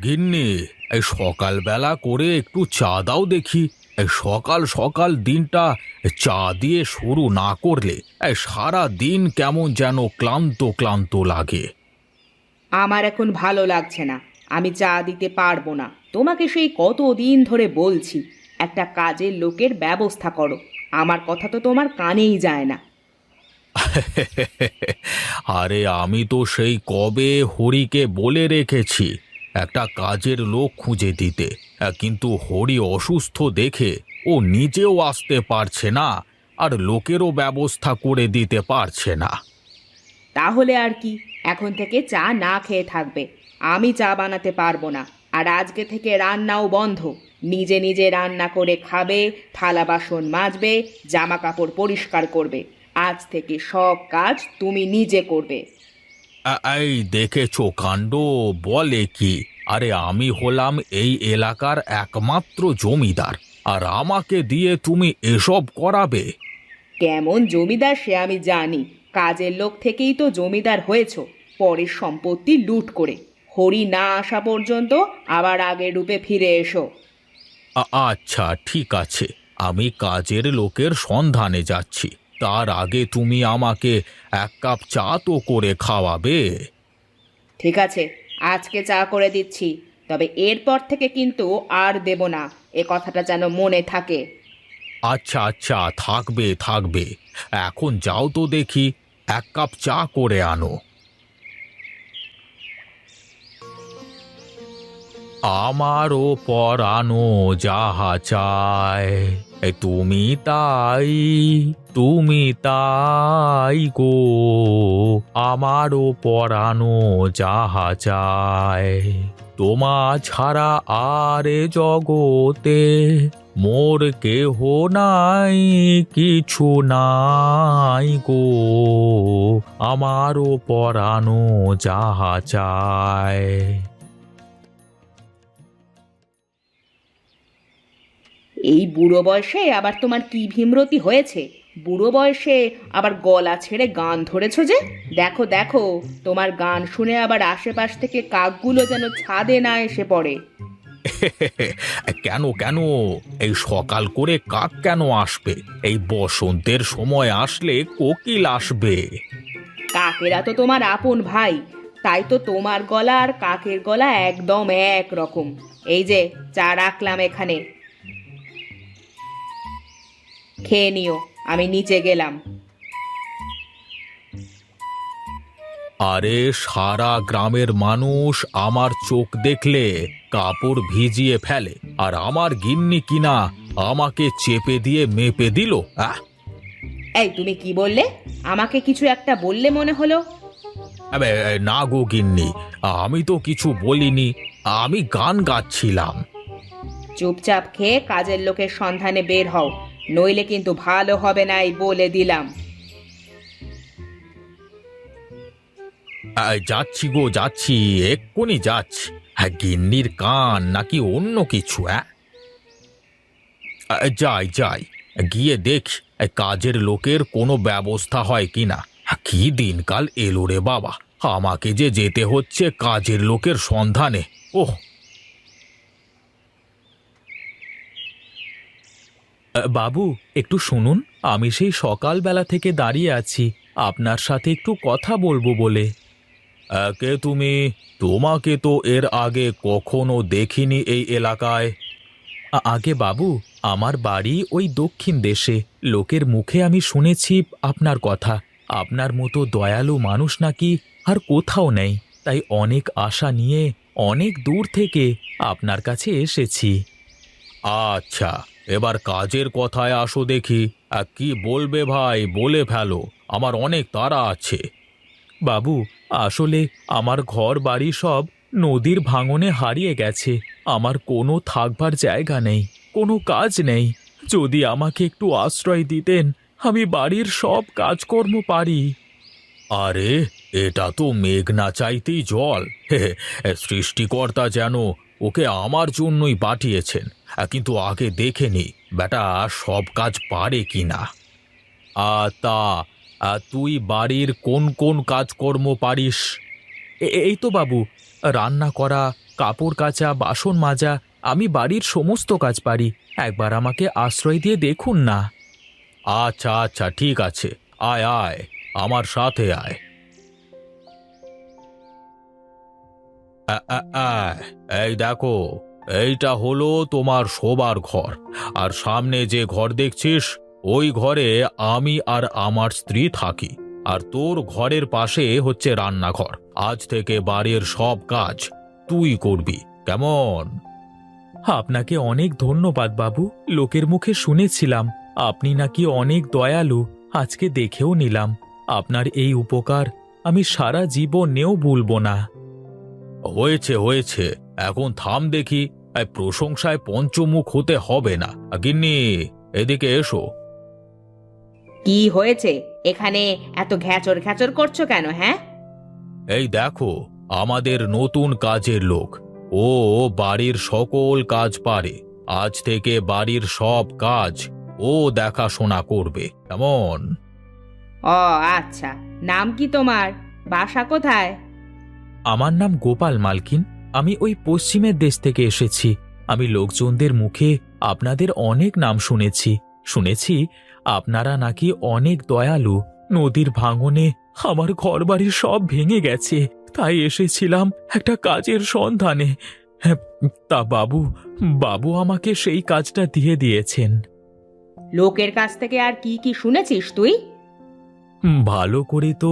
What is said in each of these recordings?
গিন্নি, এই সকালবেলা করে একটু চা দাও দেখি। এই সকাল সকাল দিনটা চা দিয়ে শুরু না করলে এই সারা দিন কেমন যেন ক্লান্ত ক্লান্ত লাগে। আমার এখন ভালো লাগছে না। আমি চা দিতে পারবো না। তোমাকে সেই কতদিন ধরে বলছি একটা কাজের লোকের ব্যবস্থা করো। আমার কথা তো তোমার কানেই যায় না। আরে আমি তো সেই কবে হরিকে বলে রেখেছি একটা কাজের লোক খুঁজে দিতে, কিন্তু হরি অসুস্থ দেখে ও নিজেও আসতে পারছে না, আর লোকেরও ব্যবস্থা করে দিতে পারছে না। তাহলে আর কি, এখন থেকে চা না খেয়ে থাকবে। আমি চা বানাতে পারবো না। আর আজকে থেকে রান্নাও বন্ধ। নিজে নিজে রান্না করে খাবে, থালা বাসন মাজবে, জামা কাপড় পরিষ্কার করবে। আজ থেকে সব কাজ তুমি নিজে করবে। এই দেখেছো কাণ্ড, বলে কি! আরে আমি হলাম এই এলাকার একমাত্র জমিদার, আর আমাকে দিয়ে তুমি এসব করাবে? কেমন জমিদার সে আমি জানি। কাজের লোক থেকেই তো জমিদার হয়েছো, পরের সম্পত্তি লুট করে। হরি না আসা পর্যন্ত আবার আগের রূপে ফিরে এসো। আচ্ছা ঠিক আছে, আমি কাজের লোকের সন্ধানে যাচ্ছি। তার আগে তুমি আমাকে এক কাপ চা তো করে খাওয়াবে। ঠিক আছে, আজকে চা করে দিচ্ছি। তবে এরপর থেকে কিন্তু আর দেব না, এ কথাটা যেন মনে থাকে। আচ্ছা আচ্ছা, থাকবে থাকবে। এখন যাও তো দেখি, এক কাপ চা করে আনো। আমারও পরানো যাহা চায়, তুমি তাই, তুমি তাই গো। আমারও পরানো যাহা চায়, তোমা ছাড়া আর এ জগতে মোর কেহ নাই, কিছু নাই গো। আমারও পরানো যাহা চায়। এই বুড়ো বয়সে আবার তোমার কি ভীমরতি হয়েছে? বুড়ো বয়সে আবার গলা ছেড়ে গান ধরেছো যে? দেখো দেখো, তোমার গান শুনে আবার আশেপাশ থেকে কাকগুলো যেন ছাদে না এসে পড়ে। কেন কেন, এই সকাল করে কাক কেন আসবে? এই বসন্তের সময় আসলে কোকিল আসবে। কাকেরা তো তোমার আপন ভাই। তাই তো তোমার গলা আর কাকের গলা একদম এক রকম। এই যে চা রাখলাম এখানে, খেয়ে নিও। আমি নিচে গেলাম। আরে সারা গ্রামের মানুষ আমার চোখ দেখলে কাপড় ভিজিয়ে ফেলে, আর আমার গিন্নি কিনা আমাকে চেপে দিয়ে মেপে দিল। এই তুমি কি বললে? আমাকে কিছু একটা বললে মনে হলো। আবে, না গো গিন্নি, আমি তো কিছু বলিনি, আমি গান গাচ্ছিলাম। চুপচাপ খেয়ে কাজের লোকের সন্ধানে বের হও, নইলে কিন্তু ভালো হবে না, এই বলে দিলাম। যাচ্ছি গো যাচ্ছি, এক্ষুনি যাচ্ছি। গিন্নির কান নাকি অন্য কিছু? যাই যাই, গিয়ে দেখি কাজের লোকের কোনো ব্যবস্থা হয় কিনা। কি দিনকাল এলো রে বাবা, আমাকে যে যেতে হচ্ছে কাজের লোকের সন্ধানে। ওহ! বাবু, একটু শুনুন। আমি সেই সকালবেলা থেকে দাঁড়িয়ে আছি আপনার সাথে একটু কথা বলবো বলে। কে তুমি? তোমাকে তো এর আগে কখনো দেখিনি এই এলাকায়। আগে বাবু, আমার বাড়ি ওই দক্ষিণ দেশে। লোকের মুখে আমি শুনেছি আপনার কথা। আপনার মতো দয়ালু মানুষ নাকি আর কোথাও নেই। তাই অনেক আশা নিয়ে অনেক দূর থেকে আপনার কাছে এসেছি। আচ্ছা, এবার কাজের কথায় আসো দেখি। কি বলবে ভাই, বলে ফেলো, আমার অনেক তাড়া আছে। বাবু, আসলে আমার ঘর বাড়ি সব নদীর ভাঙনে হারিয়ে গেছে। আমার কোনো থাকবার জায়গা নেই, কোনো কাজ নেই। যদি আমাকে একটু আশ্রয় দিতেন, আমি বাড়ির সব কাজকর্ম পারি। আরে, এটা তো মেঘ না চাইতেই জল। সৃষ্টিকর্তা যেন ওকে আমার জন্যই পাঠিয়েছেন। কিন্তু আগে দেখে নি বেটা সব কাজ পারে কিনা। তা তুই বাড়ির কোন কোন কাজকর্ম পারিস? এই তো বাবু, রান্না করা, কাপড় কাচা, বাসন মাজা, আমি বাড়ির সমস্ত কাজ পারি। একবার আমাকে আশ্রয় দিয়ে দেখুন না। আচ্ছা আচ্ছা, ঠিক আছে, আয় আয়, আমার সাথে আয়। আয়, এই দেখো, এইটা হলো তোমার শোবার ঘর। আর সামনে যে ঘর দেখছিস, ওই ঘরে আমি আর আমার স্ত্রী থাকি। আর তোর ঘরের পাশে হচ্ছে রান্নাঘর। আজ থেকে বাড়ির সব কাজ তুই করবি, কেমন? আপনাকে অনেক ধন্যবাদ বাবু। লোকের মুখে শুনেছিলাম আপনি নাকি অনেক দয়ালু। আজকে দেখেও নিলাম আপনার এই উপকার আমি সারা জীবনেও ভুলব না। হয়েছে হয়েছে, এখন থাম দেখি। এই প্রশংসায় পঞ্চমুখ হতে হবে না। গিন্নি, এদিকে এসো। কি হয়েছে? এখানে এত ঘ্যাচর ঘ্যাচর করছো কেন, হ্যাঁ? এই দেখো, আমাদের নতুন কাজের লোক। ও বাড়ির সকল কাজ পারে। আজ থেকে বাড়ির সব কাজ ও দেখাশোনা করবে, কেমন? ও আচ্ছা, নাম কি তোমার? বাসা কোথায়? আমার নাম গোপাল মালকিন। আমি ওই পশ্চিমের দেশ থেকে এসেছি। আমি লোকজনদের মুখে আপনাদের অনেক নাম শুনেছি। শুনেছি আপনারা নাকি অনেক দয়ালু। নদীর ভাঙনে আমার ঘরবাড়ি সব ভেঙে গেছে, তাই এসেছিলাম একটা কাজের সন্ধানে। হ্যাঁ, তা বাবু বাবু আমাকে সেই কাজটা দিয়ে দিয়েছেন। লোকের কাছ থেকে আর কি কি শুনেছিস তুই? ভালো করে তো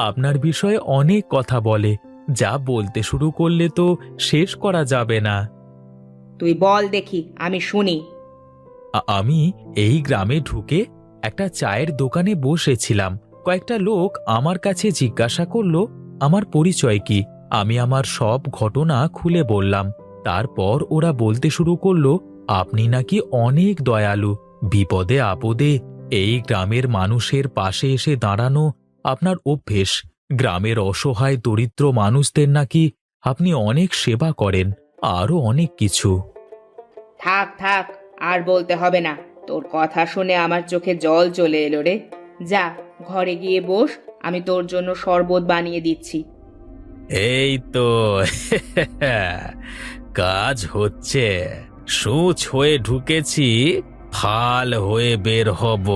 আপনার বিষয়ে অনেক কথা বলে, যা বলতে শুরু করলে তো শেষ করা যাবে না। তুই বল দেখি, আমি শুনি। আমি এই গ্রামে ঢুকে একটা চায়ের দোকানে বসেছিলাম। কয়েকটা লোক আমার কাছে জিজ্ঞাসা করলো আমার পরিচয় কি। আমি আমার সব ঘটনা খুলে বললাম। তারপর ওরা বলতে শুরু করলো আপনি নাকি অনেক দয়ালু। বিপদে আপদে এই গ্রামের মানুষের পাশে এসে দাঁড়ানো আপনার অভ্যেস। গ্রামের অসহায় দরিদ্র মানুষদের নাকি আপনি অনেক সেবা করেন, আরও অনেক কিছু। থাক থাক, আর বলতে হবে না। তোর কথা শুনে আমার চোখে জল চলে এলো রে। যা, ঘরে গিয়ে বস, আমি তোর জন্য শরবত বানিয়ে দিচ্ছি। এই তো কাজ হচ্ছে। সূচ হয়ে ঢুকেছি, ফাল হয়ে বের হব।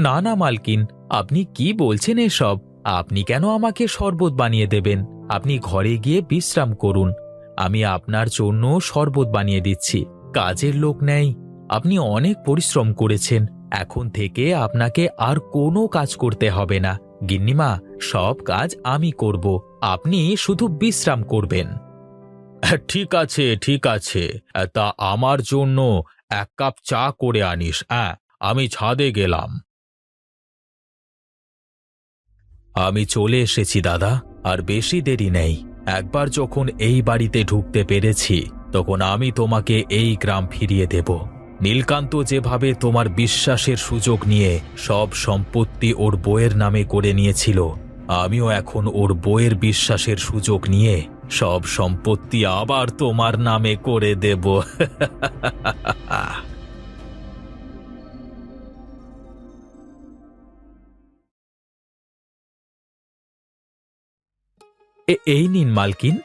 না না মালকিন, আপনি কি বলছেন এসব? আপনি কেন আমাকে শরবত বানিয়ে দেবেন? আপনি ঘরে গিয়ে বিশ্রাম করুন। আমি আপনার জন্য শরবত বানিয়ে দিচ্ছি। কাজের লোক নেই। আপনি অনেক পরিশ্রম করেছেন। এখন থেকে আপনাকে আর কোনো কাজ করতে হবে না। গিন্নিমা, সব কাজ আমি করব, আপনি শুধু বিশ্রাম করবেন। ঠিক আছে ঠিক আছে, তা আমার জন্য এক কাপ চা করে আনিস। আমি ছাদে গেলাম। আমি চলে এসেছি দাদা, আর বেশি দেরি নেই। একবার যখন এই বাড়িতে ঢুকতে পেরেছি, তখন আমি তোমাকে এই গ্রাম ফিরিয়ে দেব। নীলকান্ত যেভাবে তোমার বিশ্বাসের সুযোগ নিয়ে সব সম্পত্তি ওর বউয়ের নামে করে নিয়েছিল, আমিও এখন ওর বউয়ের বিশ্বাসের সুযোগ নিয়ে সব সম্পত্তি আবার তোমার নামে করে দেব। এই নিন মালকিন,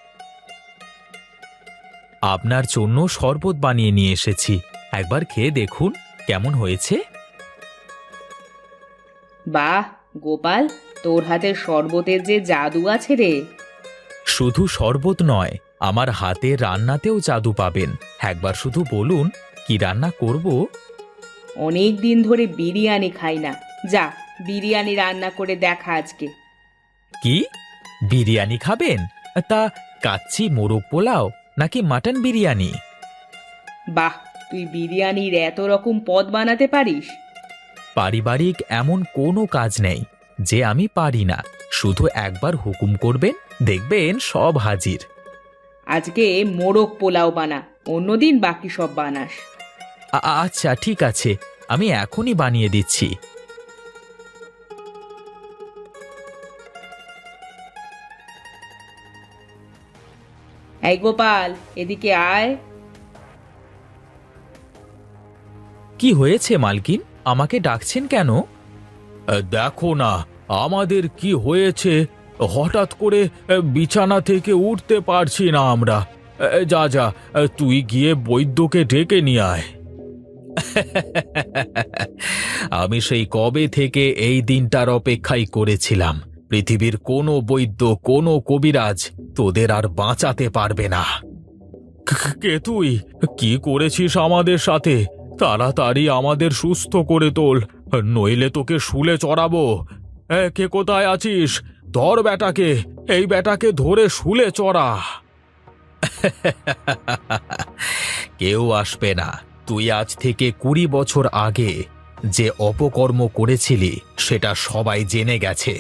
আপনার জন্য শরবত বানিয়ে নিয়ে এসেছি। একবার খেয়ে দেখুন কেমন হয়েছে। বাহ গোপাল, তোর হাতের শরবতের যে জাদু আছে রে। শুধু শরবত নয়, আমার হাতের রান্নাতেও জাদু পাবেন। একবার শুধু বলুন কি রান্না করব। অনেক দিন ধরে বিরিয়ানি খাই না। যা, বিরিয়ানি রান্না করে দেখা আজকে। কি বিরিয়ানি খাবেন? তা কাচ্চি মোরগ পোলাও নাকি মাটন বিরিয়ানি? বাহ, তুই বিরিয়ানির এত রকম পদ বানাতে পারিস? পারিবারিক এমন কোনো কাজ নেই যে আমি পারি না। শুধু একবার হুকুম করবেন, দেখবেন সব হাজির। আজকে মোরগ পোলাও বানা, অন্যদিন বাকি সব বানাস। আচ্ছা ঠিক আছে, আমি এখনই বানিয়ে দিচ্ছি। এই গোপাল, এদিকে আয়। কি হয়েছে মালকিন, আমাকে ডাকছেন কেন? দেখো না আমাদের কি হয়েছে। হঠাৎ করে বিছানা থেকে উঠতে পারছি না আমরা। যা যা, তুই গিয়ে বৈদ্যকে ডেকে নিয়ে আয়। আমি সেই কবে থেকে এই দিনটার অপেক্ষাই করেছিলাম। পৃথিবীর কোনো বৈদ্য, কোনো কবিরাজ তোদের আর বাঁচাতে পারবে না। কে তুই? কি করেছিস আমাদের সাথে? তাড়াতাড়ি আমাদের সুস্থ করে তোল, নইলে তোকে শুলে চড়াবো। কে কোথায় আছিস? ধর বেটাকে, এই বেটাকে ধরে শুলে চড়া। কেউ আসবে না। তুই আজ থেকে 20 বছর আগে যে অপকর্ম করেছিলি সেটা সবাই জেনে গেছে।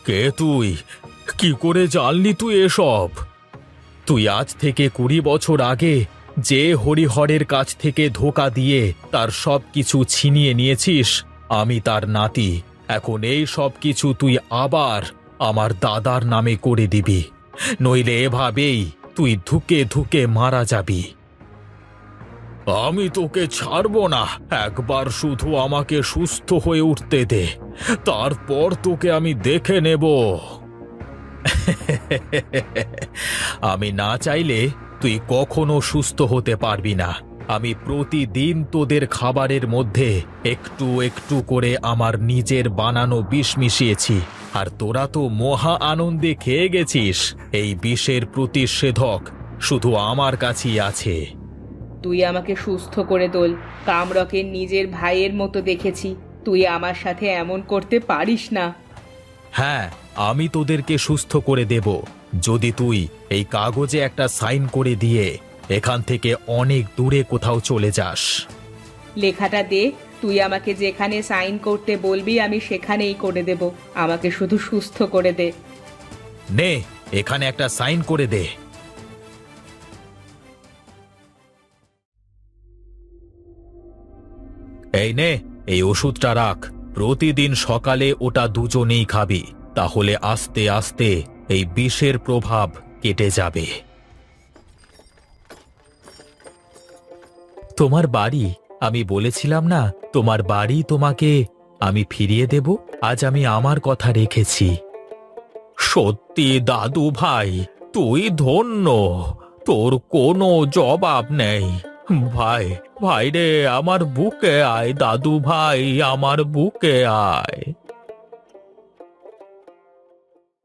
কে তুই? কি করে জানলি তুই এসব? তুই আজ থেকে 20 বছর আগে যে হরিহরের কাছ থেকে ধোঁকা দিয়ে তার সব কিছু ছিনিয়ে নিয়েছিস, আমি তার নাতি। এখন এই সব কিছু তুই আবার আমার দাদার নামে করে দিবি, নইলে এভাবেই তুই ধুকে ধুকে মারা যাবি। আমি তোকে ছাড়ব না। একবার শুধু আমাকে সুস্থ হয়ে উঠতে দে, তারপর তোকে আমি দেখে নেব। আমি না চাইলে তুই কখনো সুস্থ হতে পারবি না। আমি প্রতিদিন তোদের খাবারের মধ্যে একটু একটু করে আমার নিজের বানানো বিষ মিশিয়েছি, আর তোরা তো মহা আনন্দে খেয়ে গেছিস। এই বিষের প্রতিষেধক শুধু আমার কাছেই আছে। তুই আমাকে সুস্থ করে তোল। কামরকে নিজের ভাইয়ের মতো দেখেছি, তুই আমার সাথে এমন করতে পারিস না। হ্যাঁ, আমি তোদেরকে সুস্থ করে দেব যদি তুই এই কাগজে একটা সাইন করে দিয়ে এখান থেকে অনেক দূরে কোথাও চলে যাস। লেখাটা দে, তুই আমাকে যেখানে সাইন করতে বলবি আমি সেখানেই করে দেব। আমাকে শুধু সুস্থ করে দে। নে, এখানে একটা সাইন করে দে। এই নে, এই ওষুধটা রাখ। প্রতিদিন সকালে ওটা দুজনেই খাবি, তাহলে আস্তে আস্তে এই বিষের প্রভাব কেটে যাবে। তোমার বাড়ি, আমি বলেছিলাম না তোমার বাড়ি তোমাকে আমি ফিরিয়ে দেব। আজ আমি আমার কথা রেখেছি। সত্যি দাদু ভাই, তুই ধন্য। তোর কোনো জবাব নেই। ভাই, ভাই রে, আমার বুকে আয়। দাদু ভাই, আমার বুকে আয়।